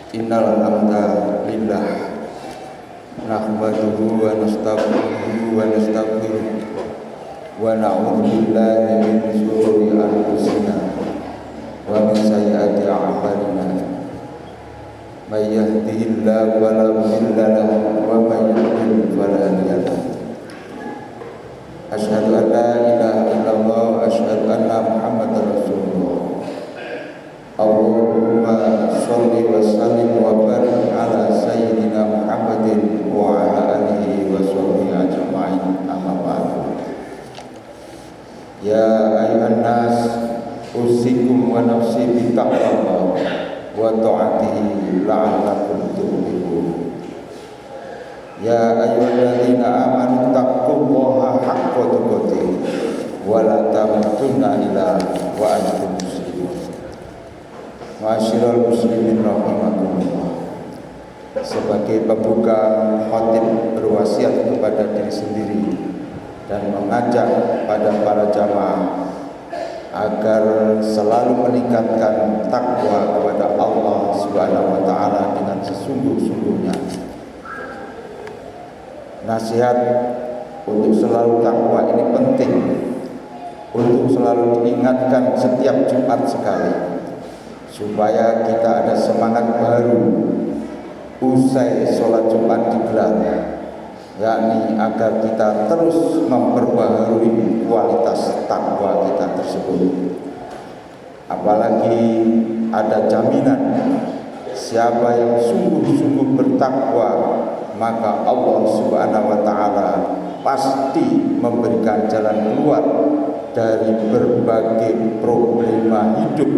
Innal hamdalillah nahmaduhu wa nasta'inuhu wa nastaghfiruh wa na'udzu billahi min shururi anfusina wa min sayyiati a'malina. May yahdihillahu fala mudilla lahu wa may yudlil fala hadiya lahu. Asyhadu an la ilaha illallah wa asyhadu anna Muhammadar Rasulullah. Allahumma sholli wa sallim wa barik ala sayyidina Muhammadin wa ala alihi wa sahbihi ajma'in, amma ba'du. Ya ayyuhan nas, usikum wa nafsi bi taqwallah wa ta'atihi la'allakum tuflihun. Ya ayyuhalladzina amanu taqullaha haqqa tuqatih wa la tamutunna illa wa antum muslimun. Ma'asyiral muslimin rahimakumullah. Sebagai pembuka, khatib berwasiat kepada diri sendiri dan mengajak pada para jamaah agar selalu meningkatkan takwa kepada Allah Subhanahu wa taala dengan sesungguh-sungguhnya. Nasihat untuk selalu takwa ini penting, untuk selalu diingatkan setiap Jumat sekali, supaya kita ada semangat baru usai sholat Jumat digelar, yakni agar kita terus memperbaharui kualitas takwa kita tersebut. Apalagi ada jaminan siapa yang sungguh-sungguh bertakwa, maka Allah Subhanahu wa taala pasti memberikan jalan keluar dari berbagai problema hidup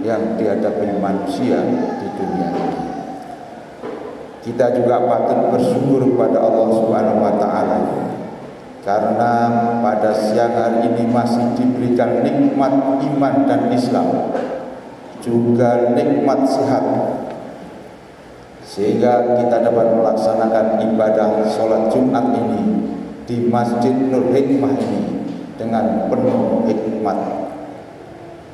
yang dihadapi manusia di dunia ini. Kita juga patut bersyukur kepada Allah Subhanahu wa taala karena pada siang hari ini masih diberikan nikmat iman dan Islam, juga nikmat sehat, sehingga kita dapat melaksanakan ibadah sholat Jumat ini di Masjid Nur Hikmah ini dengan penuh hikmat.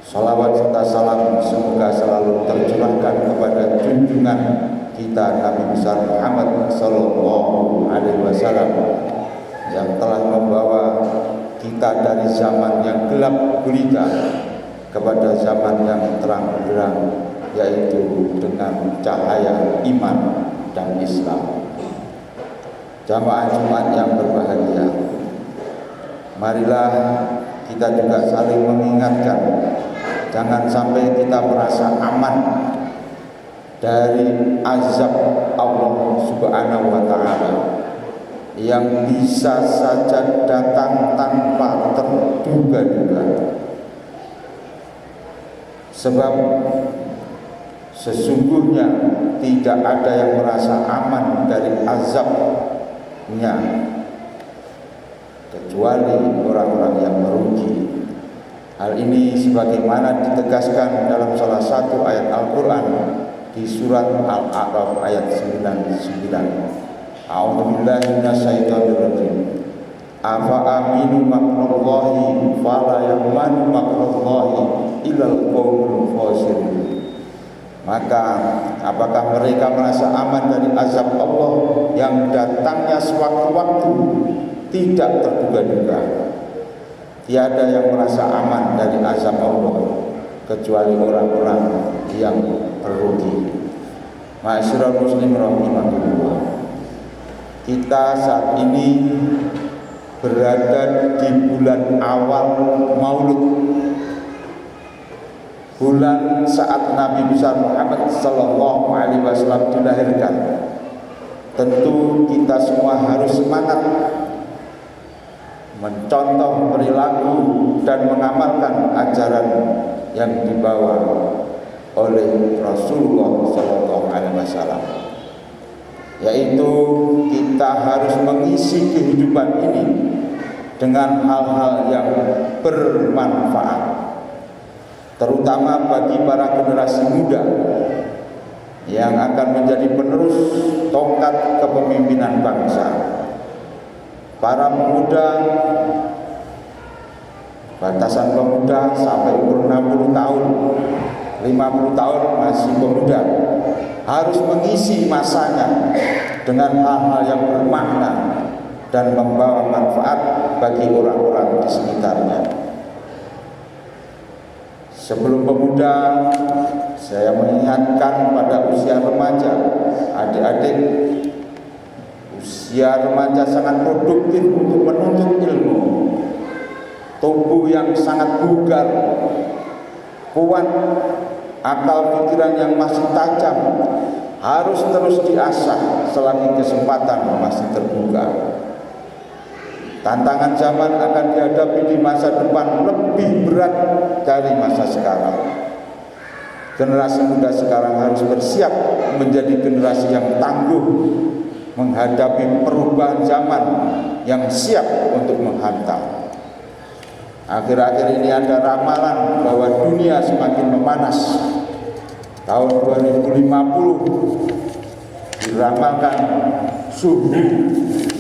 Salawat serta salam semoga selalu tercurahkan kepada junjungan kita Nabi besar Muhammad sallallahu alaihi wasallam yang telah membawa kita dari zaman yang gelap gulita kepada zaman yang terang benderang, yaitu dengan cahaya iman dan Islam. Jamaah Jumat yang berbahagia, marilah kita juga saling mengingatkan, jangan sampai kita merasa aman dari azab Allah Subhanahu wa taala yang bisa saja datang tanpa terduga-duga. Sebab sesungguhnya tidak ada yang merasa aman dari azabnya kecuali orang-orang yang merugi. Hal ini sebagaimana ditegaskan dalam salah satu ayat Al-Quran di surat Al-A'raf ayat 99. A'udzubillahi minasyaitonirrajim. Afa aminu makrallahi fala yamanu makrallahi illal qaumul khasirun. Maka apakah mereka merasa aman dari azab Allah yang datangnya sewaktu-waktu tidak terduga-duga? Tiada yang merasa aman dari azab Allah kecuali orang-orang yang merugi. Ma'asyiral muslimin rahimakumullah. Kita saat ini berada di bulan awal Maulud, bulan saat Nabi besar Muhammad sallallahu alaihi wasallam dilahirkan. Tentu kita semua harus semangat mencontoh perilaku dan mengamalkan ajaran yang dibawa oleh Rasulullah sallallahu alaihi wasallam, yaitu kita harus mengisi kehidupan ini dengan hal-hal yang bermanfaat, terutama bagi para generasi muda yang akan menjadi penerus tongkat kepemimpinan bangsa. Para pemuda, batasan pemuda sampai umur 60 tahun, 50 tahun masih pemuda, harus mengisi masanya dengan hal-hal yang bermakna dan membawa manfaat bagi orang-orang di sekitarnya. Sebelum pemuda, saya mengingatkan pada usia remaja, adik-adik, usia remaja sangat produktif untuk menuntut ilmu. Tubuh yang sangat bugar, kuat, akal pikiran yang masih tajam harus terus diasah selagi kesempatan masih terbuka. Tantangan zaman akan dihadapi di masa depan lebih berat dari masa sekarang. Generasi muda sekarang harus bersiap menjadi generasi yang tangguh menghadapi perubahan zaman yang siap untuk menghantam. Akhir-akhir ini ada ramalan bahwa dunia semakin memanas. Tahun 2050 diramalkan suhu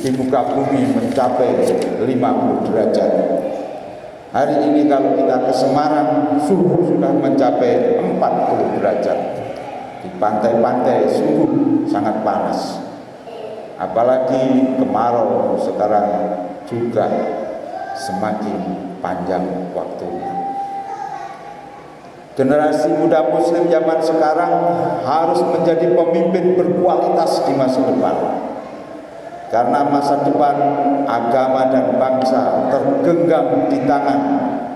di muka bumi mencapai 50 derajat. Hari ini kalau kita ke Semarang, suhu sudah mencapai 40 derajat. Di pantai-pantai suhu sangat panas. Apalagi kemarau sekarang juga semakin panjang waktunya. Generasi muda muslim zaman sekarang harus menjadi pemimpin berkualitas di masa depan. Karena masa depan agama dan bangsa tergenggam di tangan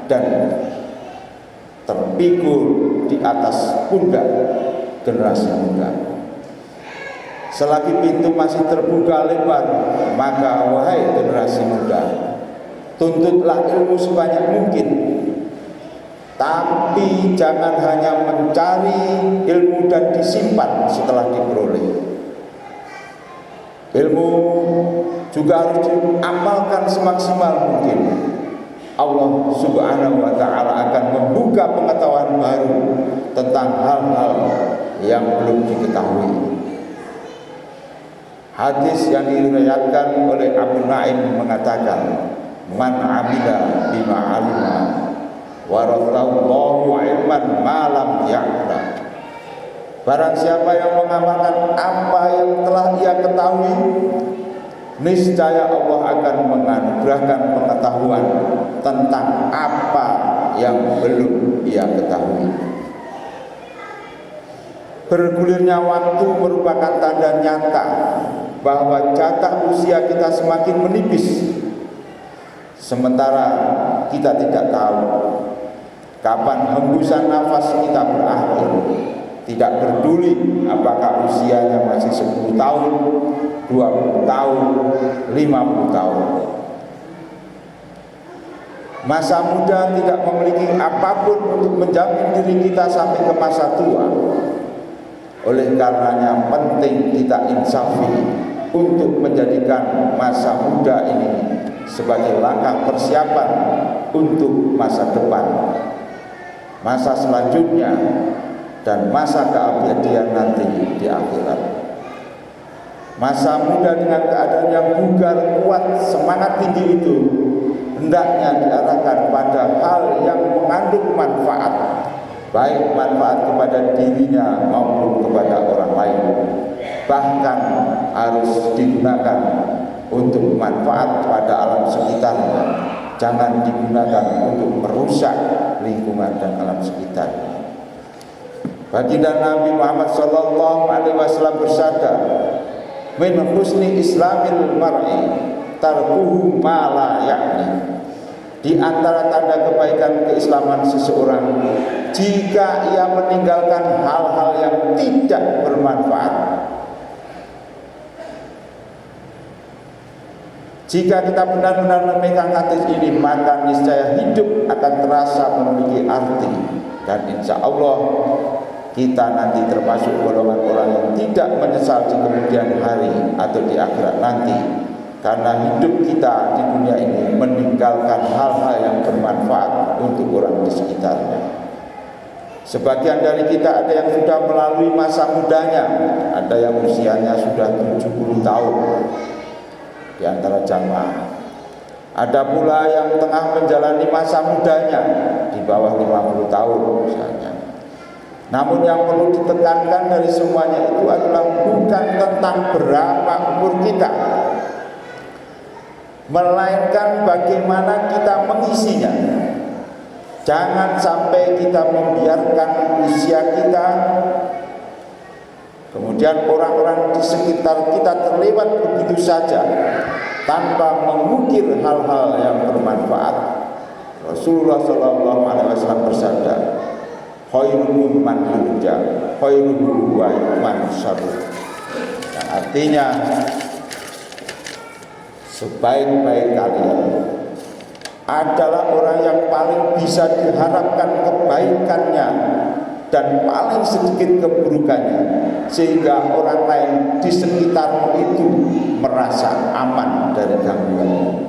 dan terpikul di atas pundak generasi muda. Selagi pintu masih terbuka lebar, maka wahai generasi muda, tuntutlah ilmu sebanyak mungkin. Tapi jangan hanya mencari ilmu dan disimpan setelah diperoleh. Ilmu juga harus diamalkan semaksimal mungkin. Allah Subhanahu wa ta'ala akan membuka pengetahuan baru tentang hal-hal yang belum diketahui. Hadis yang diriwayatkan oleh Abu Naim mengatakan, "Man 'amila bima 'alima warathallahu 'ilman ma lam ya'lam." Barang siapa yang mengamalkan apa yang telah ia ketahui, niscaya Allah akan menganugerahkan pengetahuan tentang apa yang belum ia ketahui. Bergulirnya waktu merupakan tanda nyata bahwa jatah usia kita semakin menipis. Sementara kita tidak tahu kapan hembusan nafas kita berakhir. Tidak peduli apakah usianya masih 10 tahun, 20 tahun, 50 tahun. Masa muda tidak memiliki apapun untuk menjamin diri kita sampai ke masa tua. Oleh karenanya penting kita insafi untuk menjadikan masa muda ini sebagai langkah persiapan untuk masa depan, masa selanjutnya, dan masa keabadian nanti di akhirat. Masa muda dengan keadaan yang bugar, kuat, semangat tinggi itu hendaknya diarahkan pada hal yang mengandung manfaat, baik manfaat kepada dirinya maupun kepada orang lain. Bahkan harus digunakan untuk manfaat pada alam sekitarnya, jangan digunakan untuk merusak lingkungan dan alam sekitarnya. Baginda Nabi Muhammad SAW bersabda, "Min husni islamil mar'i tarkuhu ma la ya'ni." Di antara tanda kebaikan keislaman seseorang jika ia meninggalkan hal-hal yang tidak bermanfaat. Jika kita benar-benar memegang hadis ini, maka niscaya hidup akan terasa memiliki arti, dan insya Allah kita nanti termasuk golongan orang yang tidak menyesal di kemudian hari atau di akhirat nanti, karena hidup kita di dunia ini meninggalkan hal-hal yang bermanfaat untuk orang di sekitarnya. Sebagian dari kita ada yang sudah melalui masa mudanya, ada yang usianya sudah 70 tahun di antara jamaah. Ada pula yang tengah menjalani masa mudanya di bawah 50 tahun misalnya. Namun yang perlu ditekankan dari semuanya itu adalah bukan tentang berapa umur kita, melainkan bagaimana kita mengisinya. Jangan sampai kita membiarkan usia kita, kemudian orang-orang di sekitar kita terlewat begitu saja tanpa mengukir hal-hal yang bermanfaat. Rasulullah SAW bersabda, khairukum man yurja, khairuhu wa man syarru. Yang artinya sebaik-baik kalian adalah orang yang paling bisa diharapkan kebaikannya dan paling sedikit keburukannya, sehingga orang lain di sekitar itu merasa aman dari gangguan.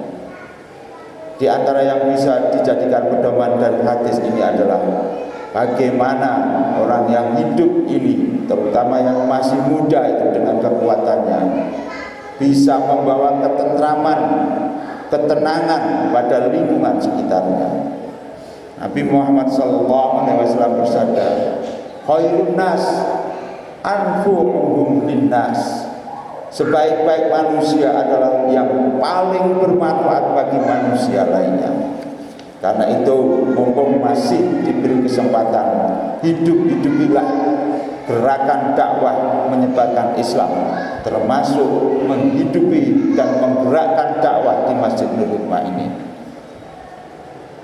Di antara yang bisa dijadikan pedoman dari hadis ini adalah bagaimana orang yang hidup ini, terutama yang masih muda itu dengan kekuatannya, bisa membawa ketentraman, ketenangan pada lingkungan sekitarnya. Nabi Muhammad SAW bersabda, khairun nas anfu'uhum linnas. Sebaik-baik manusia adalah yang paling bermanfaat bagi manusia lainnya. Karena itu, mumpung masih diberi kesempatan, hidup-hidupilah gerakan dakwah menyebarkan Islam, termasuk menghidupi dan menggerakkan dakwah di Masjid Nur Hikmah ini.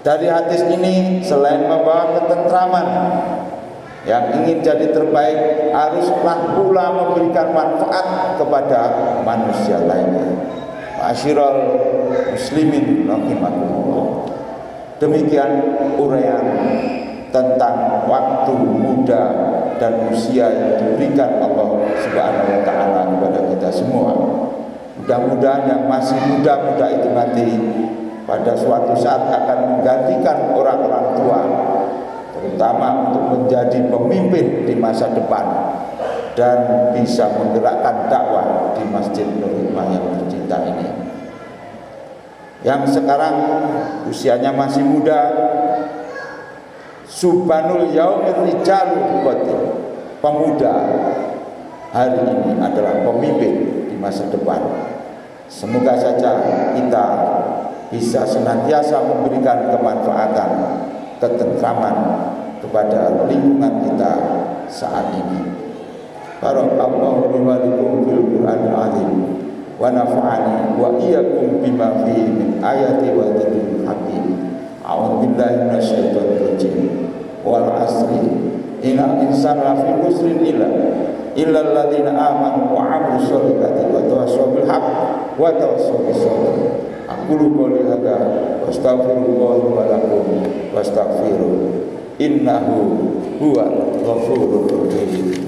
Dari hadis ini, selain membawa ketentraman, yang ingin jadi terbaik haruslah pula memberikan manfaat kepada manusia lainnya. Ma'asyiral muslimin rahimakumullah. Demikian uraian tentang waktu muda dan usia yang diberikan Allah Subhanahu wa taala kepada kita semua. Mudah-mudahan yang masih muda-muda itu nanti pada suatu saat akan menggantikan orang-orang tua, terutama untuk menjadi pemimpin di masa depan dan bisa menggerakkan dakwah di Masjid Nur Hikmah yang tercinta ini. Yang sekarang usianya masih muda, subhanul yaumir rijalul qatil, pemuda hari ini adalah pemimpin di masa depan. Semoga saja kita bisa senantiasa memberikan kemanfaatan, ketentraman kepada lingkungan kita saat ini. Barakallahu li wa lakum fil Qur'anil azim wa nafa'ani wa iyyakum bima fihi min ayati wa dzikril hakim. A'udzu billahi minasyaitonir rajim. Wal 'asri innal insana lafi khusrin illa alladziina aamanu wa 'amilus shalihati wa tawassaw bil haqq wa tawassaw bis sabr. Aqulu qouli hadza wa astaghfirullah wa lakum wastaghfiruh innahu huwal ghafurur rahim.